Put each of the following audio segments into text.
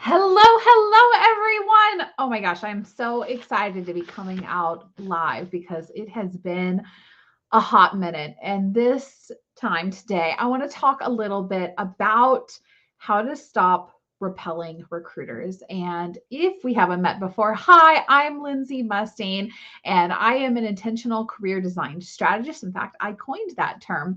Hello, everyone. Oh my gosh, I'm so excited to be coming out live because it has been a hot minute. And this time today, I want to talk a little bit about how to stop repelling recruiters. And if we haven't met before, hi, I'm Lindsay Mustang, and I am an intentional career design strategist. In fact, I coined that term.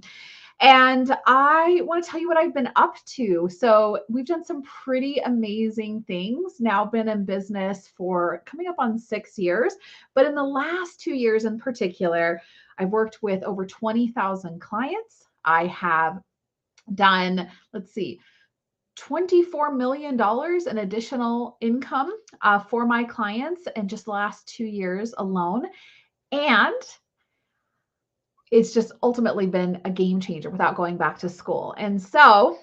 And I want to tell you what I've been up to. So, we've done some pretty amazing things. Now, been in business for coming up on 6 years. But in the last 2 years in particular, I've worked with over 20,000 clients. I have done, let's see, $24 million in additional income for my clients in just the last 2 years alone. And it's just ultimately been a game changer without going back to school. And so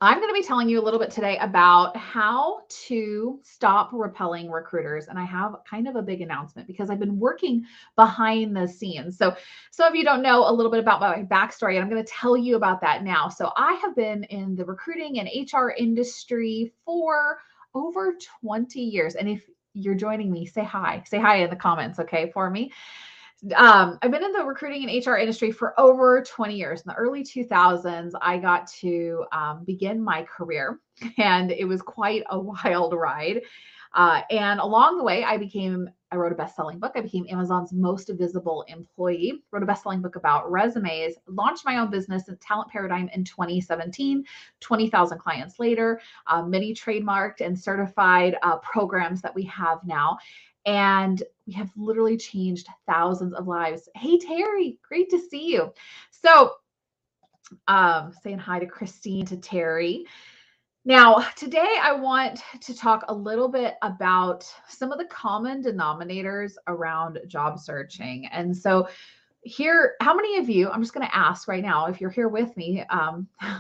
I'm going to be telling you a little bit today about how to stop repelling recruiters. And I have kind of a big announcement because I've been working behind the scenes. So some of you don't know a little bit about my backstory, and I'm going to tell you about that now. So I have been in the recruiting and HR industry for over 20 years. And if you're joining me, say hi. Say hi in the comments, okay, for me. I've been in the recruiting and HR industry for over 20 years. In the early 2000s, I got to begin my career, and it was quite a wild ride. And along the way, I wrote a best-selling book. I became Amazon's most visible employee, wrote a best-selling book about resumes, launched my own business in Talent Paradigm in 2017, 20,000 clients later, many trademarked and certified programs that we have now. And we have literally changed thousands of lives. Hey, Terry, great to see you. So, saying hi to Christine, to Terry. Now, today I want to talk a little bit about some of the common denominators around job searching. And so, here, how many of you, I'm just going to ask right now, if you're here with me,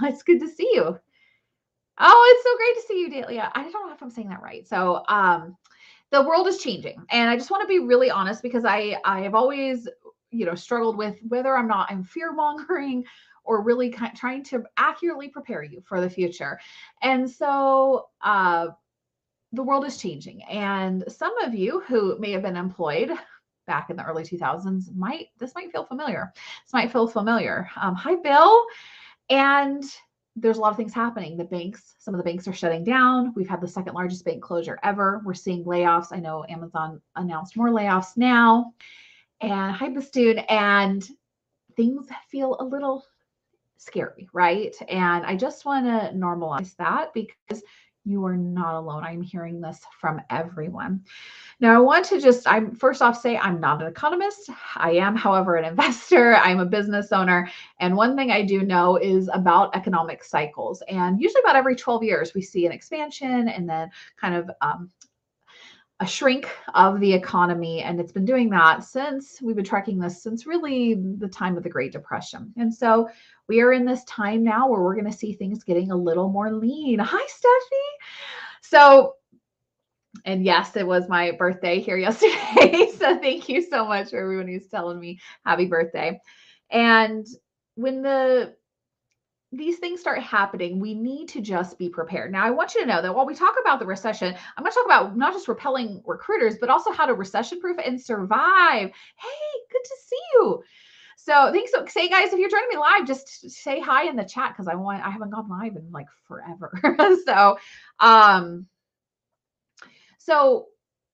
it's good to see you. Oh, it's so great to see you, Delia. I don't know if I'm saying that right. So, the world is changing, and I just want to be really honest because I have always struggled with whether I'm fear mongering or really trying to accurately prepare you for the future. And so the world is changing, and some of you who may have been employed back in the early 2000s might feel familiar. This might feel familiar. Hi, Bill. And there's a lot of things happening. Some of the banks are shutting down. We've had the second largest bank closure ever. We're seeing layoffs. I know Amazon announced more layoffs now. And hi, Bastoon. And things feel a little scary, right? And I just want to normalize that because you are not alone. I'm hearing this from everyone. Now, I want to I'm first off say I'm not an economist. I am, however, an investor. I'm a business owner. And one thing I do know is about economic cycles. And usually about every 12 years, we see an expansion and then kind of a shrink of the economy. And it's been doing that since we've been tracking this since really the time of the Great Depression. And so we are in this time now where we're going to see things getting a little more lean. Hi, Steffi. So, and yes, it was my birthday here yesterday. So thank you so much for everyone who's telling me happy birthday. And when these things start happening, we need to just be prepared. Now, I want you to know that while we talk about the recession, I'm going to talk about not just repelling recruiters, but also how to recession proof and survive. Hey, good to see you. So thanks. So say, guys, if you're joining me live, just say hi in the chat because I haven't gone live in like forever. So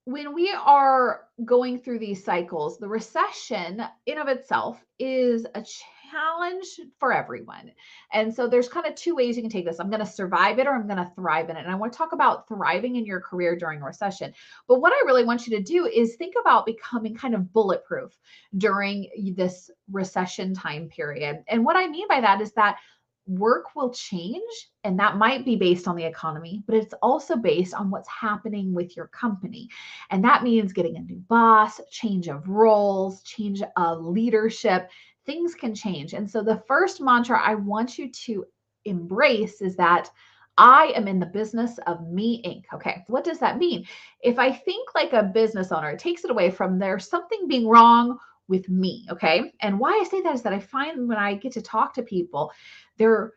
when we are going through these cycles, the recession in of itself is a challenge for everyone. And so there's kind of two ways you can take this. I'm going to survive it or I'm going to thrive in it. And I want to talk about thriving in your career during a recession. But what I really want you to do is think about becoming kind of bulletproof during this recession time period. And what I mean by that is that work will change, and that might be based on the economy, but it's also based on what's happening with your company. And that means getting a new boss, change of roles, change of leadership. Things can change. And so the first mantra I want you to embrace is that I am in the business of me, Inc. Okay, what does that mean? If I think like a business owner, it takes it away from there's something being wrong with me. Okay, and why I say that is that I find when I get to talk to people, they're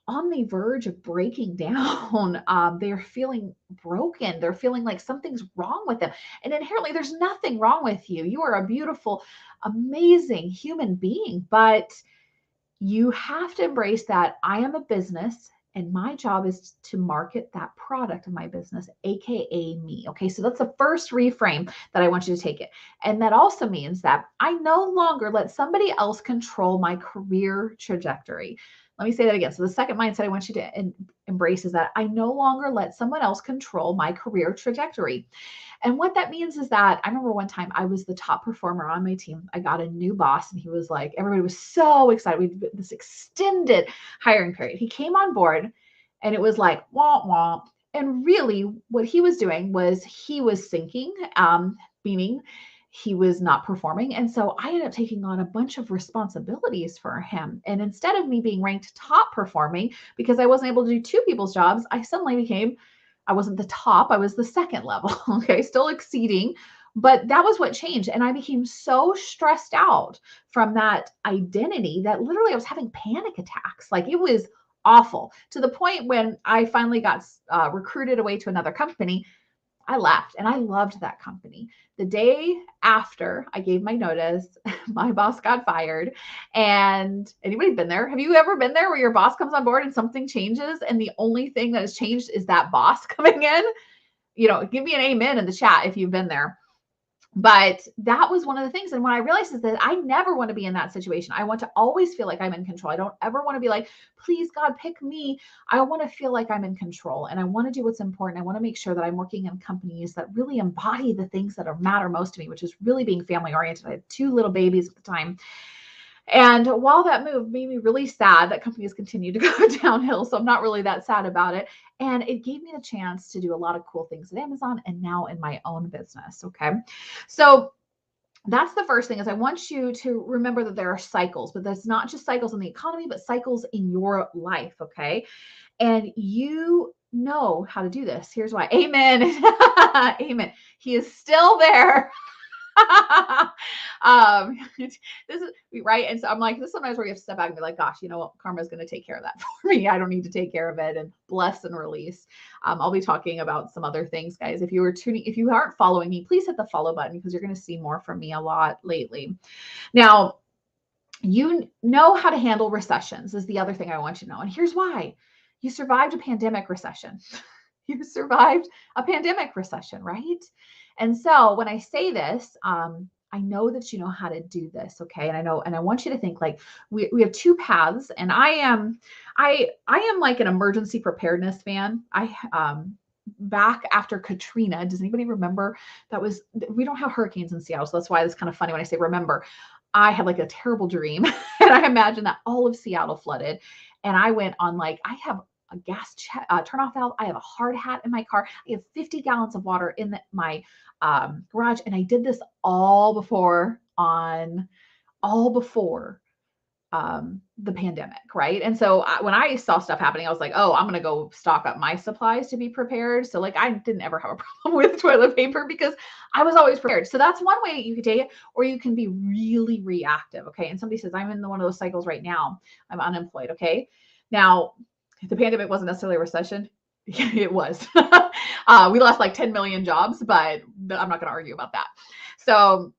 on the verge of breaking down. They're feeling broken. They're feeling like something's wrong with them. And inherently, there's nothing wrong with you. You are a beautiful, amazing human being. But you have to embrace that I am a business and my job is to market that product of my business, AKA me. Okay. So that's the first reframe that I want you to take it. And that also means that I no longer let somebody else control my career trajectory. Let me say that again. So the second mindset I want you to embrace is that I no longer let someone else control my career trajectory. And what that means is that I remember one time I was the top performer on my team. I got a new boss and he was like, everybody was so excited. We did this extended hiring period. He came on board and it was like, womp womp. And really what he was doing was he was sinking, meaning he was not performing. And so I ended up taking on a bunch of responsibilities for him. And instead of me being ranked top performing because I wasn't able to do two people's jobs, I wasn't the top, I was the second level. Okay, still exceeding, but that was what changed. And I became so stressed out from that identity that literally I was having panic attacks. Like it was awful to the point when I finally got recruited away to another company. I left and I loved that company. The day after I gave my notice, my boss got fired. And anybody been there? Have you ever been there where your boss comes on board and something changes and the only thing that has changed is that boss coming in? Give me an amen in the chat if you've been there. But that was one of the things. And what I realized is that I never want to be in that situation. I want to always feel like I'm in control. I don't ever want to be like, please, God, pick me. I want to feel like I'm in control and I want to do what's important. I want to make sure that I'm working in companies that really embody the things that matter most to me, which is really being family oriented. I had two little babies at the time. And while that move made me really sad, that company has continued to go downhill. So I'm not really that sad about it. And it gave me the chance to do a lot of cool things at Amazon and now in my own business. Okay. So that's the first thing is I want you to remember that there are cycles, but that's not just cycles in the economy, but cycles in your life. Okay. And you know how to do this. Here's why. Amen. Amen. He is still there. This is right. And so I'm like, this sometimes where you have to step back and be like, gosh, you know what? Karma's going to take care of that for me. I don't need to take care of it and bless and release. I'll be talking about some other things, guys. If you aren't following me, please hit the follow button because you're going to see more from me a lot lately. Now, you know how to handle recessions is the other thing I want you to know. And here's why. You survived a pandemic recession. You survived a pandemic recession, right? And so when I say this, I know that you know how to do this, okay? And I want you to think like we have two paths, and I am like an emergency preparedness fan. Back after Katrina, does anybody remember we don't have hurricanes in Seattle, so that's why it's kind of funny when I say remember. I had like a terrible dream, and I imagined that all of Seattle flooded, and I went on like I have a gas turnoff valve. I have a hard hat in my car. I have 50 gallons of water in my garage. And I did this all before the pandemic. Right. And so when I saw stuff happening, I was like, oh, I'm going to go stock up my supplies to be prepared. So like, I didn't ever have a problem with toilet paper because I was always prepared. So that's one way you could take it, or you can be really reactive. Okay. And somebody says, I'm in one of those cycles right now. I'm unemployed. Okay. Now, the pandemic wasn't necessarily a recession. It was. We lost like 10 million jobs, but I'm not going to argue about that. So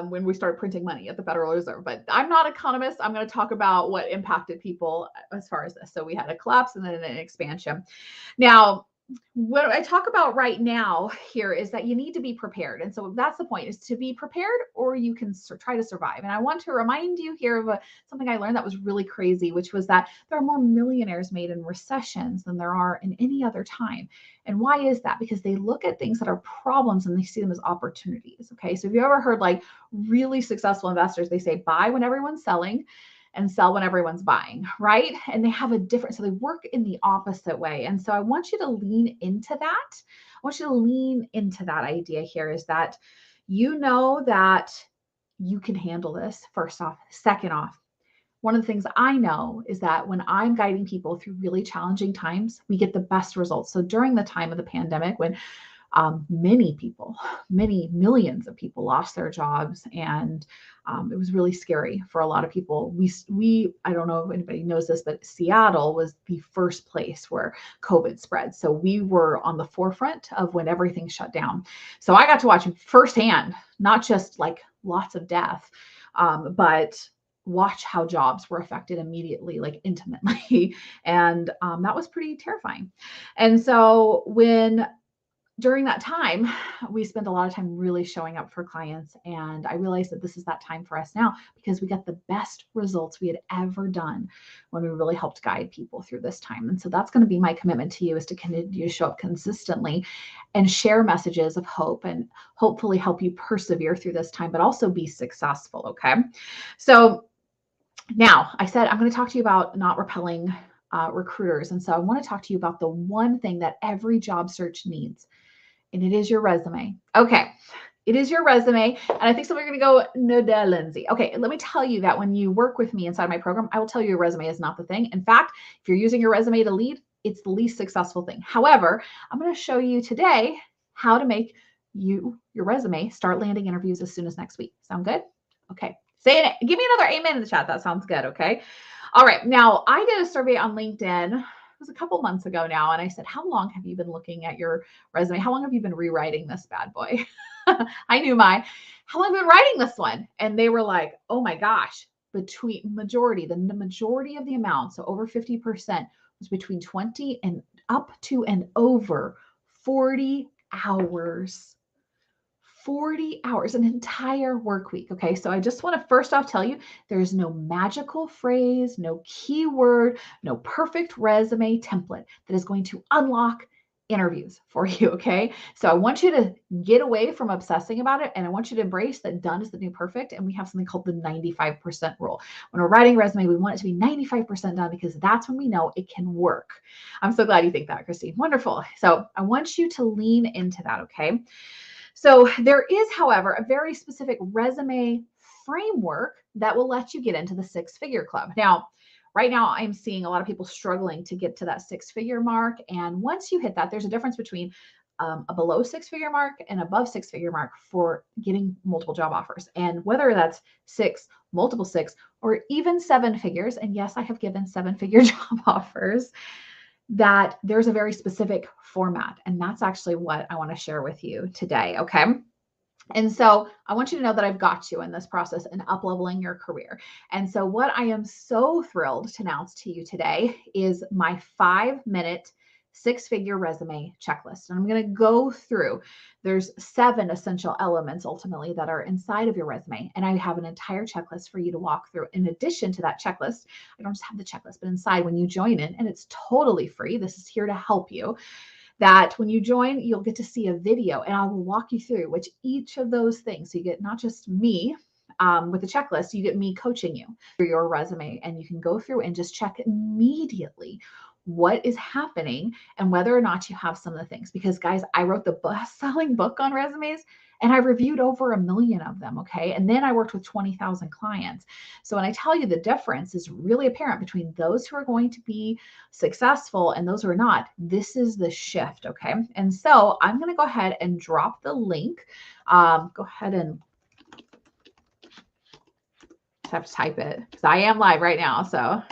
when we started printing money at the Federal Reserve, but I'm not an economist. I'm going to talk about what impacted people as far as this. So we had a collapse and then an expansion. Now, what I talk about right now here is that you need to be prepared. And so that's the point, is to be prepared or you can try to survive. And I want to remind you here of something I learned that was really crazy, which was that there are more millionaires made in recessions than there are in any other time. And why is that? Because they look at things that are problems and they see them as opportunities. Okay. So have you ever heard like really successful investors, they say buy when everyone's selling and sell when everyone's buying, right? And they have so they work in the opposite way. And so I want you to lean into that. I want you to lean into that idea here, is that you know that you can handle this, first off. Second off, one of the things I know is that when I'm guiding people through really challenging times, we get the best results. So during the time of the pandemic, when Many people, many millions of people lost their jobs, and it was really scary for a lot of people. I don't know if anybody knows this, but Seattle was the first place where COVID spread. So we were on the forefront of when everything shut down. So I got to watch firsthand, not just like lots of death, but watch how jobs were affected immediately, like intimately. And that was pretty terrifying. And so during that time, we spent a lot of time really showing up for clients. And I realized that this is that time for us now because we got the best results we had ever done when we really helped guide people through this time. And so that's going to be my commitment to you, is to continue to show up consistently and share messages of hope and hopefully help you persevere through this time, but also be successful. Okay. So now I said, I'm going to talk to you about not repelling recruiters. And so I want to talk to you about the one thing that every job search needs, and it is your resume. Okay. It is your resume. And I think some are going to go, no, duh, Lindsay. Okay. Let me tell you that when you work with me inside my program, I will tell you your resume is not the thing. In fact, if you're using your resume to lead, it's the least successful thing. However, I'm going to show you today how to make your resume start landing interviews as soon as next week. Sound good? Okay. Say it. Give me another amen in the chat. That sounds good. Okay. All right. Now, I did a survey on LinkedIn. It was a couple months ago now. And I said, how long have you been looking at your resume? How long have you been rewriting this bad boy? I knew mine. How long have you been writing this one? And they were like, oh my gosh, the majority of the amount, so over 50%, was between 20 and up to and over 40 hours. 40 hours, an entire work week. Okay. So I just want to first off tell you there's no magical phrase, no keyword, no perfect resume template that is going to unlock interviews for you. Okay. So I want you to get away from obsessing about it. And I want you to embrace that done is the new perfect. And we have something called the 95% rule. When we're writing a resume, we want it to be 95% done because that's when we know it can work. I'm so glad you think that, Christine. Wonderful. So I want you to lean into that. Okay. So there is, however, a very specific resume framework that will let you get into the six-figure club. Now, right now, I'm seeing a lot of people struggling to get to that six-figure mark. And once you hit that, there's a difference between a below six-figure mark and above six-figure mark for getting multiple job offers. And whether that's six, multiple six, or even seven figures, and yes, I have given seven-figure job offers, that there's a very specific format. And that's actually what I want to share with you today. Okay. And so I want you to know that I've got you in this process in up-leveling your career. And so what I am so thrilled to announce to you today is my 5-minute six-figure resume checklist. And I'm going to go through, there's 7 essential elements ultimately that are inside of your resume. And I have an entire checklist for you to walk through. In addition to that checklist, I don't just have the checklist, but inside when you join in, and it's totally free, this is here to help you, that when you join, you'll get to see a video and I will walk you through which each of those things. So you get not just me with the checklist, you get me coaching you through your resume, and you can go through and just check immediately what is happening and whether or not you have some of the things. Because guys, I wrote the best-selling book on resumes and I reviewed over 1 million of them. Okay. And then I worked with 20,000 clients. So when I tell you the difference is really apparent between those who are going to be successful and those who are not, this is the shift. Okay. And so I'm going to go ahead and drop the link. Go ahead and have to type it because I am live right now. So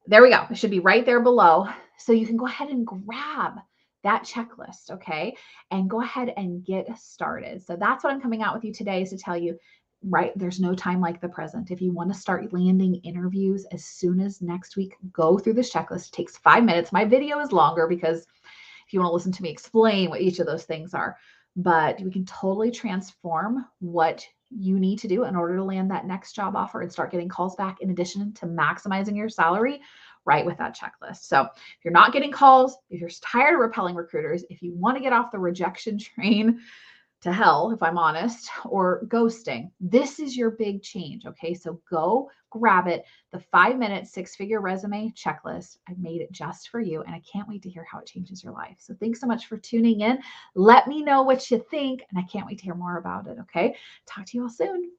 there we go. It should be right there below. So you can go ahead and grab that checklist, okay? And go ahead and get started. So that's what I'm coming out with you today, is to tell you, right, there's no time like the present. If you want to start landing interviews as soon as next week, go through this checklist. It takes 5 minutes. My video is longer because if you want to listen to me explain what each of those things are, but we can totally transform what you need to do in order to land that next job offer and start getting calls back, in addition to maximizing your salary right with that checklist. So if you're not getting calls, if you're tired of repelling recruiters, if you want to get off the rejection train to hell, if I'm honest, or ghosting, this is your big change. Okay. So go grab it. The 5-minute six-figure resume checklist. I made it just for you. And I can't wait to hear how it changes your life. So thanks so much for tuning in. Let me know what you think. And I can't wait to hear more about it. Okay. Talk to you all soon.